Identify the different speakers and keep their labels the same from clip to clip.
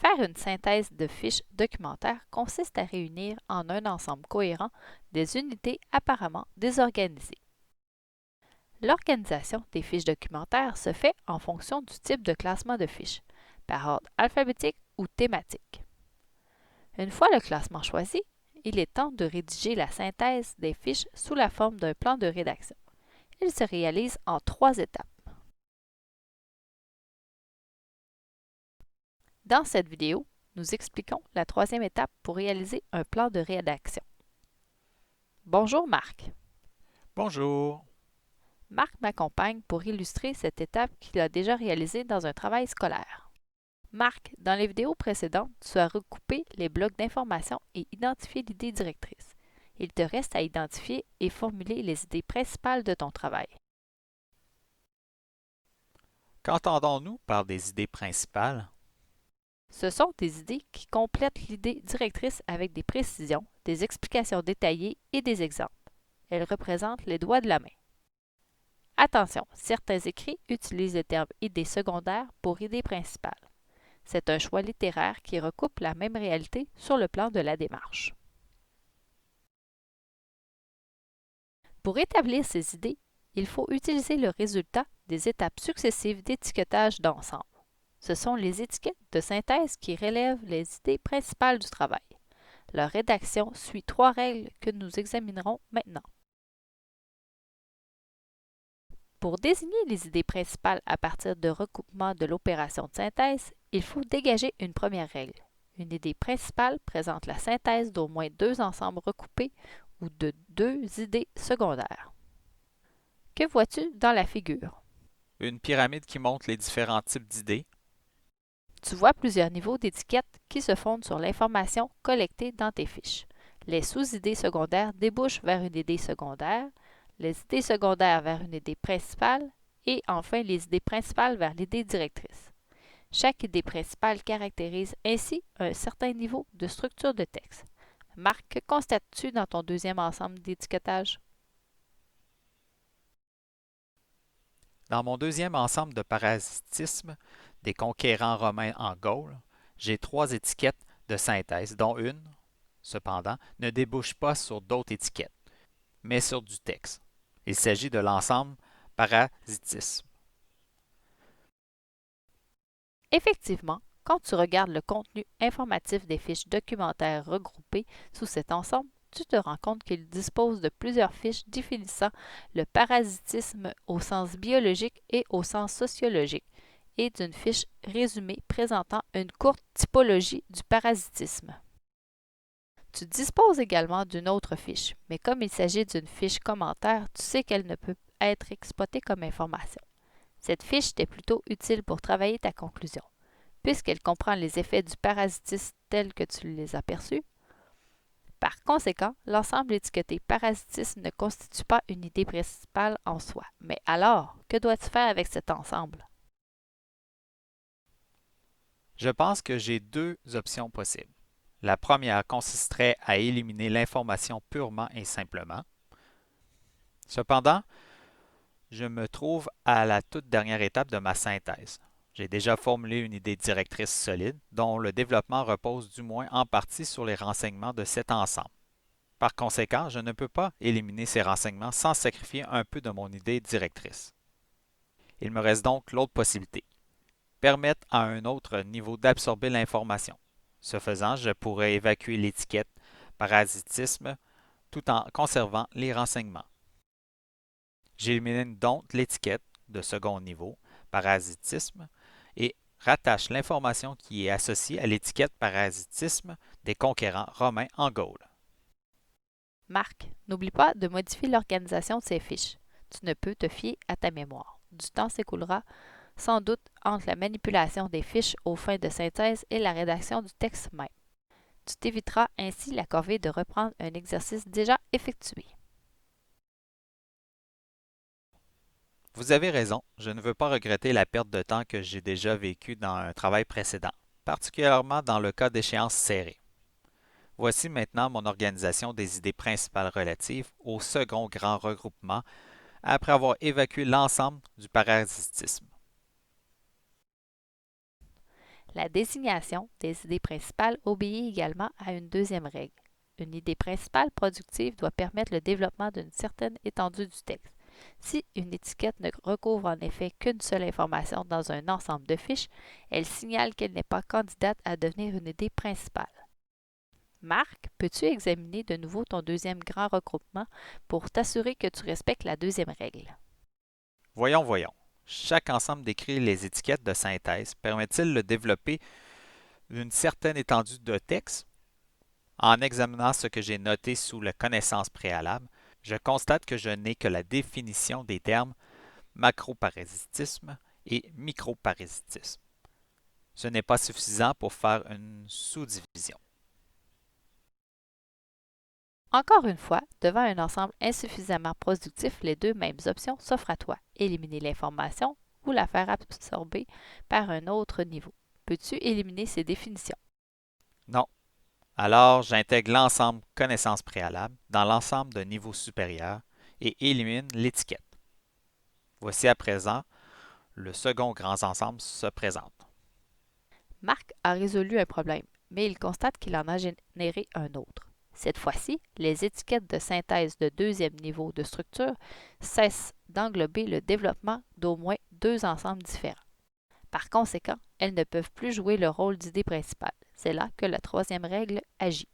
Speaker 1: Faire une synthèse de fiches documentaires consiste à réunir en un ensemble cohérent des unités apparemment désorganisées. L'organisation des fiches documentaires se fait en fonction du type de classement de fiches, par ordre alphabétique ou thématique. Une fois le classement choisi, il est temps de rédiger la synthèse des fiches sous la forme d'un plan de rédaction. Il se réalise en 3 étapes. Dans cette vidéo, nous expliquons la 3e étape pour réaliser un plan de rédaction. Bonjour Marc.
Speaker 2: Bonjour.
Speaker 1: Marc m'accompagne pour illustrer cette étape qu'il a déjà réalisée dans un travail scolaire. Marc, dans les vidéos précédentes, tu as recoupé les blocs d'information et identifié l'idée directrice. Il te reste à identifier et formuler les idées principales de ton travail.
Speaker 2: Qu'entendons-nous par des idées principales?
Speaker 1: Ce sont des idées qui complètent l'idée directrice avec des précisions, des explications détaillées et des exemples. Elles représentent les doigts de la main. Attention, certains écrits utilisent le terme idée secondaire pour idée principale. C'est un choix littéraire qui recoupe la même réalité sur le plan de la démarche. Pour établir ces idées, il faut utiliser le résultat des étapes successives d'étiquetage d'ensemble. Ce sont les étiquettes de synthèse qui relèvent les idées principales du travail. Leur rédaction suit 3 règles que nous examinerons maintenant. Pour désigner les idées principales à partir de recoupement de l'opération de synthèse, il faut dégager une première règle. Une idée principale présente la synthèse d'au moins 2 ensembles recoupés ou de 2 idées secondaires. Que vois-tu dans la figure?
Speaker 2: Une pyramide qui montre les différents types d'idées.
Speaker 1: Tu vois plusieurs niveaux d'étiquettes qui se fondent sur l'information collectée dans tes fiches. Les sous-idées secondaires débouchent vers une idée secondaire, les idées secondaires vers une idée principale et enfin les idées principales vers l'idée directrice. Chaque idée principale caractérise ainsi un certain niveau de structure de texte. Marc, que constates-tu dans ton 2e ensemble d'étiquetage?
Speaker 2: Dans mon 2e ensemble de parasitisme des conquérants romains en Gaule, j'ai 3 étiquettes de synthèse, dont une, cependant, ne débouche pas sur d'autres étiquettes, mais sur du texte. Il s'agit de l'ensemble parasitisme.
Speaker 1: Effectivement, quand tu regardes le contenu informatif des fiches documentaires regroupées sous cet ensemble, tu te rends compte qu'il dispose de plusieurs fiches définissant le parasitisme au sens biologique et au sens sociologique, et d'une fiche résumée présentant une courte typologie du parasitisme. Tu disposes également d'une autre fiche, mais comme il s'agit d'une fiche commentaire, tu sais qu'elle ne peut être exploitée comme information. Cette fiche t'est plutôt utile pour travailler ta conclusion, puisqu'elle comprend les effets du parasitisme tels que tu les as perçus. Par conséquent, l'ensemble étiqueté parasitisme ne constitue pas une idée principale en soi. Mais alors, que dois-tu faire avec cet ensemble?
Speaker 2: Je pense que j'ai 2 options possibles. La première consisterait à éliminer l'information purement et simplement. Cependant, je me trouve à la toute dernière étape de ma synthèse. J'ai déjà formulé une idée directrice solide, dont le développement repose du moins en partie sur les renseignements de cet ensemble. Par conséquent, je ne peux pas éliminer ces renseignements sans sacrifier un peu de mon idée directrice. Il me reste donc l'autre possibilité, permettre à un autre niveau d'absorber l'information. Ce faisant, je pourrais évacuer l'étiquette parasitisme tout en conservant les renseignements. J'élimine donc l'étiquette de second niveau, parasitisme, et rattache l'information qui est associée à l'étiquette parasitisme des conquérants romains en Gaule.
Speaker 1: Marc, n'oublie pas de modifier l'organisation de ces fiches. Tu ne peux te fier à ta mémoire. Du temps s'écoulera sans doute entre la manipulation des fiches aux fins de synthèse et la rédaction du texte même. Tu t'éviteras ainsi la corvée de reprendre un exercice déjà effectué.
Speaker 2: Vous avez raison, je ne veux pas regretter la perte de temps que j'ai déjà vécue dans un travail précédent, particulièrement dans le cas d'échéances serrées. Voici maintenant mon organisation des idées principales relatives au second grand regroupement après avoir évacué l'ensemble du parasitisme.
Speaker 1: La désignation des idées principales obéit également à une deuxième règle. Une idée principale productive doit permettre le développement d'une certaine étendue du texte. Si une étiquette ne recouvre en effet qu'une seule information dans un ensemble de fiches, elle signale qu'elle n'est pas candidate à devenir une idée principale. Marc, peux-tu examiner de nouveau ton deuxième grand regroupement pour t'assurer que tu respectes la deuxième règle?
Speaker 2: Voyons. Chaque ensemble décrit les étiquettes de synthèse permet-il de développer une certaine étendue de texte? En examinant ce que j'ai noté sous la connaissance préalable, je constate que je n'ai que la définition des termes macroparasitisme et microparasitisme. Ce n'est pas suffisant pour faire une sous-division.
Speaker 1: Encore une fois, devant un ensemble insuffisamment productif, les deux mêmes options s'offrent à toi. Éliminer l'information ou la faire absorber par un autre niveau. Peux-tu éliminer ces définitions?
Speaker 2: Non. Alors, j'intègre l'ensemble connaissance préalable dans l'ensemble de niveau supérieur et élimine l'étiquette. Voici à présent le second grand ensemble se présente.
Speaker 1: Marc a résolu un problème, mais il constate qu'il en a généré un autre. Cette fois-ci, les étiquettes de synthèse de deuxième niveau de structure cessent d'englober le développement d'au moins deux ensembles différents. Par conséquent, elles ne peuvent plus jouer le rôle d'idée principale. C'est là que la troisième règle agit.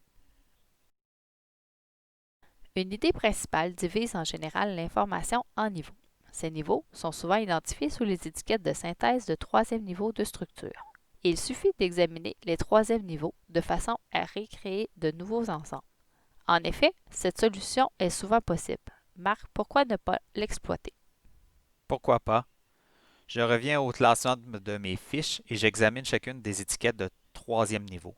Speaker 1: Une idée principale divise en général l'information en niveaux. Ces niveaux sont souvent identifiés sous les étiquettes de synthèse de troisième niveau de structure. Il suffit d'examiner les troisièmes niveaux de façon à recréer de nouveaux ensembles. En effet, cette solution est souvent possible. Marc, pourquoi ne pas l'exploiter?
Speaker 2: Pourquoi pas? Je reviens au classement de mes fiches et j'examine chacune des étiquettes de troisième niveau.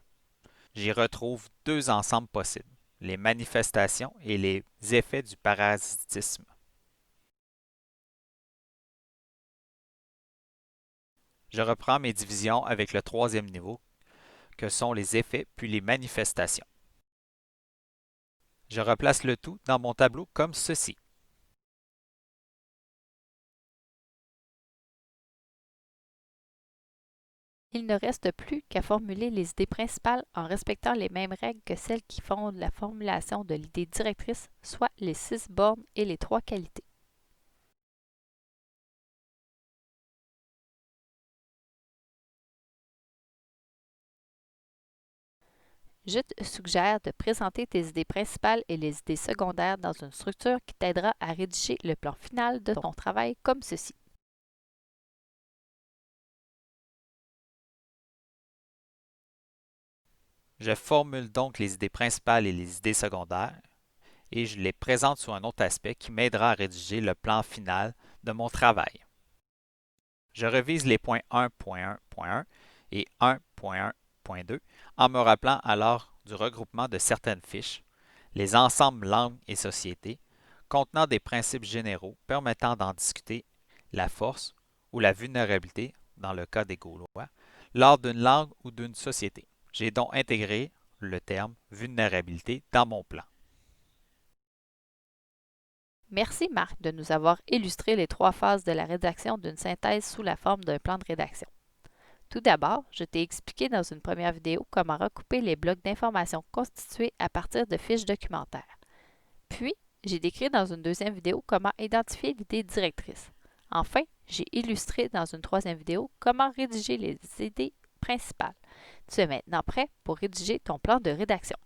Speaker 2: J'y retrouve deux ensembles possibles, les manifestations et les effets du parasitisme. Je reprends mes divisions avec le troisième niveau, que sont les effets puis les manifestations. Je replace le tout dans mon tableau comme ceci.
Speaker 1: Il ne reste plus qu'à formuler les idées principales en respectant les mêmes règles que celles qui fondent la formulation de l'idée directrice, soit les 6 bornes et les 3 qualités. Je te suggère de présenter tes idées principales et les idées secondaires dans une structure qui t'aidera à rédiger le plan final de ton travail comme ceci.
Speaker 2: Je formule donc les idées principales et les idées secondaires et je les présente sous un autre aspect qui m'aidera à rédiger le plan final de mon travail. Je revise les points 1.1.1 et 1.1.2 en me rappelant alors du regroupement de certaines fiches, les ensembles langues et sociétés, contenant des principes généraux permettant d'en discuter la force ou la vulnérabilité, dans le cas des Gaulois, lors d'une langue ou d'une société. J'ai donc intégré le terme vulnérabilité dans mon plan.
Speaker 1: Merci Marc de nous avoir illustré les 3 phases de la rédaction d'une synthèse sous la forme d'un plan de rédaction. Tout d'abord, je t'ai expliqué dans une première vidéo comment recouper les blocs d'informations constitués à partir de fiches documentaires. Puis, j'ai décrit dans une deuxième vidéo comment identifier l'idée directrice. Enfin, j'ai illustré dans une troisième vidéo comment rédiger les idées principales. Tu es maintenant prêt pour rédiger ton plan de rédaction.